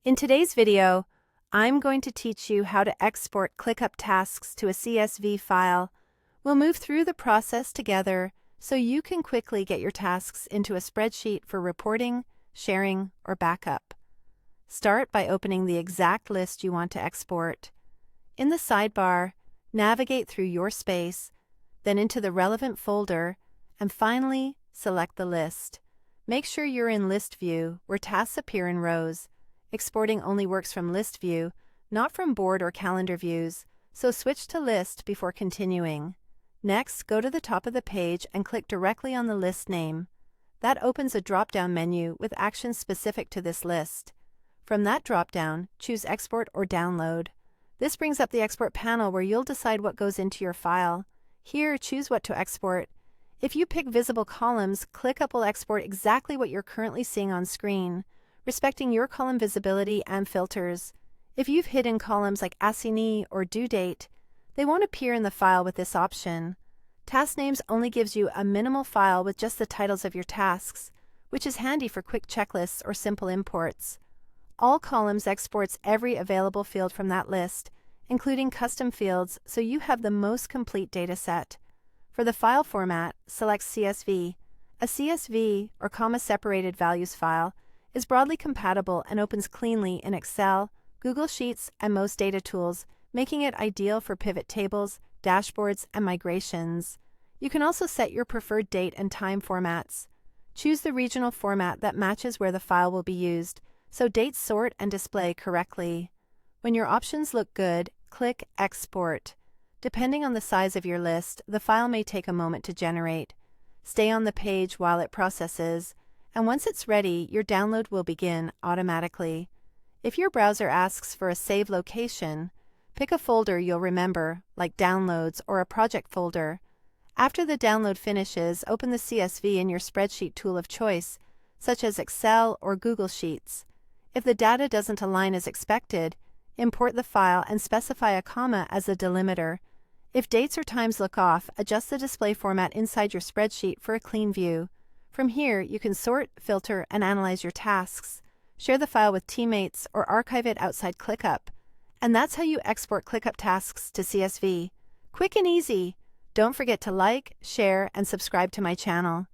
In today's video, I'm going to teach you how to export ClickUp Tasks to a CSV file. We'll move through the process together so you can quickly get your tasks into a spreadsheet for reporting, sharing, or backup. Start by opening the exact list you want to export. In the sidebar, navigate through your space, then into the relevant folder, and finally, select the list. Make sure you're in List View, where tasks appear in rows. Exporting only works from List View, not from Board or Calendar views, so switch to List before continuing. Next, go to the top of the page and click directly on the list name. That opens a drop-down menu with actions specific to this list. From that drop-down, choose Export or Download. This brings up the Export panel where you'll decide what goes into your file. Here, choose what to export. If you pick Visible Columns, ClickUp will export exactly what you're currently seeing on screen, respecting your column visibility and filters. If you've hidden columns like assignee or due date, they won't appear in the file with this option. Task Names only gives you a minimal file with just the titles of your tasks, which is handy for quick checklists or simple imports. All Columns exports every available field from that list, including custom fields, so you have the most complete data set. For the file format, select CSV. A CSV, or comma-separated values file, is broadly compatible and opens cleanly in Excel, Google Sheets, and most data tools, making it ideal for pivot tables, dashboards, and migrations. You can also set your preferred date and time formats. Choose the regional format that matches where the file will be used, so dates sort and display correctly. When your options look good, click Export. Depending on the size of your list, the file may take a moment to generate. Stay on the page while it processes, and once it's ready, your download will begin automatically. If your browser asks for a save location, pick a folder you'll remember, like Downloads or a project folder. After the download finishes, open the CSV in your spreadsheet tool of choice, such as Excel or Google Sheets. If the data doesn't align as expected, import the file and specify a comma as a delimiter. If dates or times look off, adjust the display format inside your spreadsheet for a clean view. From here, you can sort, filter, and analyze your tasks. Share the file with teammates or archive it outside ClickUp. And that's how you export ClickUp Tasks to CSV. Quick and easy. Don't forget to like, share, and subscribe to my channel.